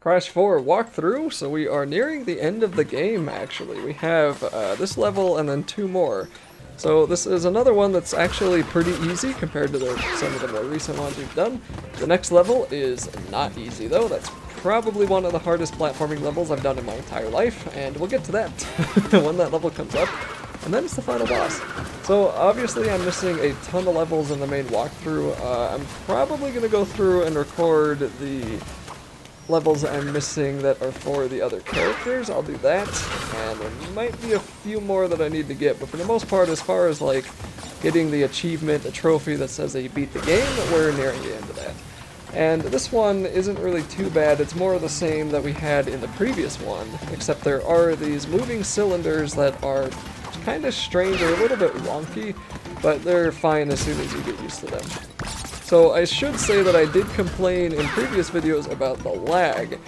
Crash 4 walkthrough, so we are nearing the end of the game actually. We have this level and then 2 more. So this is another one that's actually pretty easy compared to some of the more recent ones we've done. The next level is not easy though. That's probably one of the hardest platforming levels I've done in my entire life, and we'll get to that when that level comes up. And then it's the final boss. So obviously I'm missing a ton of levels in the main walkthrough. I'm probably going to go through and record the levels I'm missing that are for the other characters. I'll do that, and there might be a few more that I need to get, but for the most part, as far as like getting the achievement, the trophy that says that you beat the game, we're nearing the end of that. And this one isn't really too bad. It's more of the same that we had in the previous one, except there are these moving cylinders that are kind of strange or a little bit wonky, but they're fine as soon as you get used to them. So I should say that I did complain in previous videos about the lag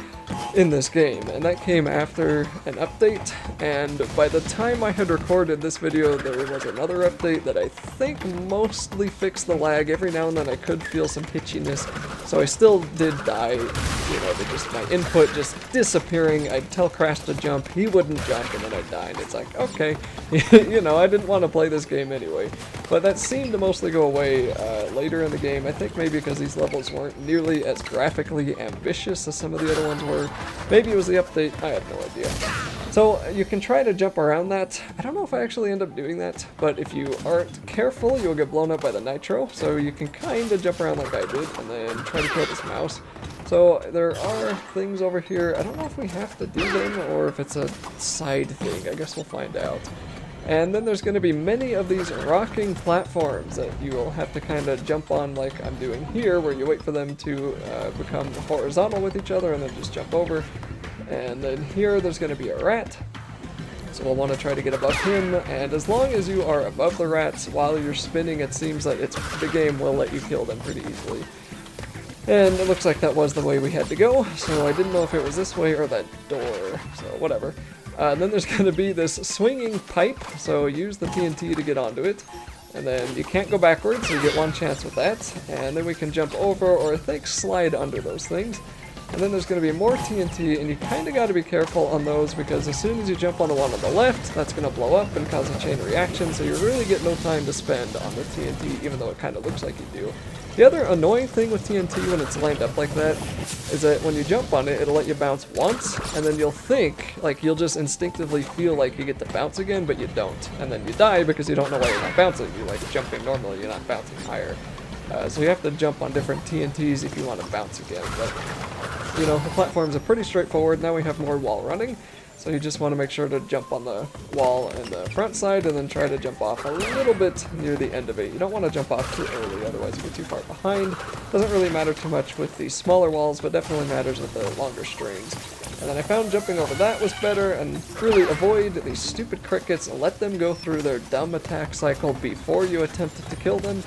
in this game, and that came after an update, and by the time I had recorded this video there was another update that I think mostly fixed the lag. Every now and then I could feel some hitchiness, so I still did die, you know, just my input just disappearing. I'd tell Crash to jump, he wouldn't jump, and then I'd die, and it's like, okay, you know, I didn't want to play this game anyway. But that seemed to mostly go away later in the game. I think maybe because these levels weren't nearly as graphically ambitious as some of the other ones were. Maybe it was the update, I have no idea. So you can try to jump around that. I don't know if I actually end up doing that, but if you aren't careful, you'll get blown up by the nitro. So you can kind of jump around like I did, and then try to kill this mouse. So there are things over here. I don't know if we have to do them, or if it's a side thing. I guess we'll find out. And then there's going to be many of these rocking platforms that you will have to kind of jump on like I'm doing here, where you wait for them to become horizontal with each other and then just jump over. And then here there's going to be a rat, so we'll want to try to get above him, and as long as you are above the rats while you're spinning, it seems that the game will let you kill them pretty easily. And it looks like that was the way we had to go, so I didn't know if it was this way or that door, so whatever. Then there's going to be this swinging pipe, so use the TNT to get onto it. And then you can't go backwards, so you get one chance with that. And then we can jump over, or I think slide under those things. And then there's going to be more TNT, and you kind of got to be careful on those, because as soon as you jump on the one on the left, that's going to blow up and cause a chain reaction, so you really get no time to spend on the TNT, even though it kind of looks like you do. The other annoying thing with TNT when it's lined up like that is that when you jump on it, it'll let you bounce once, and then you'll think, like, you'll just instinctively feel like you get to bounce again, but you don't. And then you die because you don't know why you're not bouncing. You're like jumping normally, you're not bouncing higher. So you have to jump on different TNTs if you want to bounce again. But, you know, the platforms are pretty straightforward. Now we have more wall running. So you just want to make sure to jump on the wall in the front side and then try to jump off a little bit near the end of it. You don't want to jump off too early, otherwise you get too far behind. Doesn't really matter too much with the smaller walls, but definitely matters with the longer strings. And then I found jumping over that was better, and really avoid these stupid crickets and let them go through their dumb attack cycle before you attempt to kill them.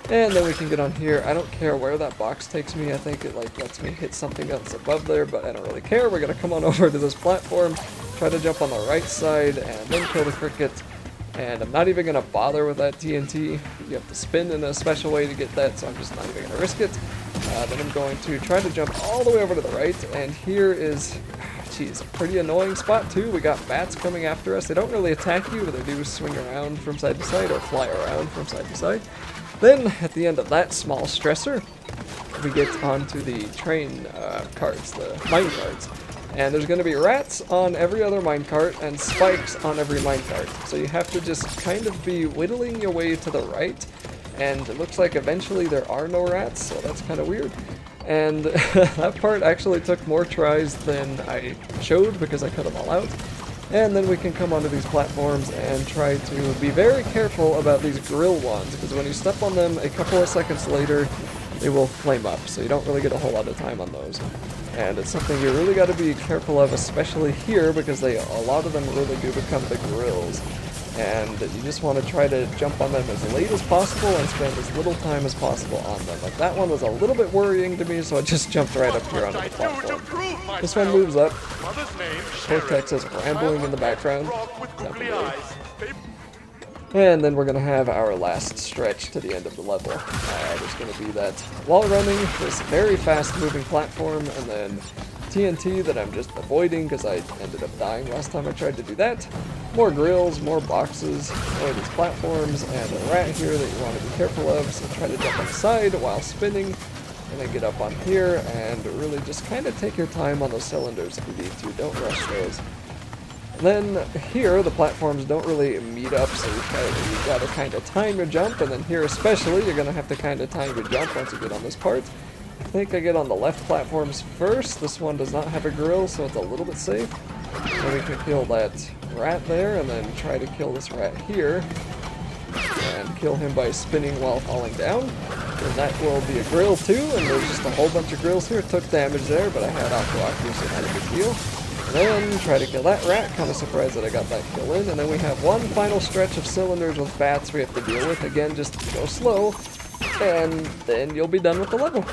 And then we can get on here. I don't care where that box takes me. I think it like lets me hit something else above there, but I don't really care. We're gonna come on over to this platform, try to jump on the right side, and then kill the cricket. And I'm not even gonna bother with that TNT. You have to spin in a special way to get that, so I'm just not even gonna risk it. Then I'm going to try to jump all the way over to the right, and here is, geez, a pretty annoying spot too. We got bats coming after us. They don't really attack you, but they do swing around from side to side, or fly around from side to side. Then, at the end of that small stressor, we get onto the train carts, the mine carts. And there's going to be rats on every other minecart and spikes on every minecart. So you have to just kind of be whittling your way to the right. And it looks like eventually there are no rats, so that's kind of weird. And that part actually took more tries than I showed because I cut them all out. And then we can come onto these platforms and try to be very careful about these grill ones, because when you step on them a couple of seconds later, they will flame up, so you don't really get a whole lot of time on those. And it's something you really got to be careful of, especially here, because a lot of them really do become the grills. And you just want to try to jump on them as late as possible and spend as little time as possible on them. Like that one was a little bit worrying to me, so I just jumped right up here onto the platform. This one moves up. Cortex is rambling in the background. And then we're going to have our last stretch to the end of the level. There's going to be that wall running, this very fast moving platform, and then TNT that I'm just avoiding because I ended up dying last time I tried to do that. More grills, more boxes, more of these platforms, and a rat here that you want to be careful of, so try to jump on the side while spinning, and then get up on here, and really just kind of take your time on those cylinders if you need to, don't rush those. Then here, the platforms don't really meet up, so you gotta kind of time your jump, and then here especially, you're gonna have to kind of time your jump once you get on this part. I think I get on the left platforms first. This one does not have a grill, so it's a little bit safe. So we can kill that rat there, and then try to kill this rat here. And kill him by spinning while falling down. And that will be a grill too, and there's just a whole bunch of grills here. Took damage there, but I had Aqua Aqua, so not a big deal. Then try to kill that rat. Kind of surprised that I got that kill in. And then we have one final stretch of cylinders with bats we have to deal with. Again, just go slow, and then you'll be done with the level.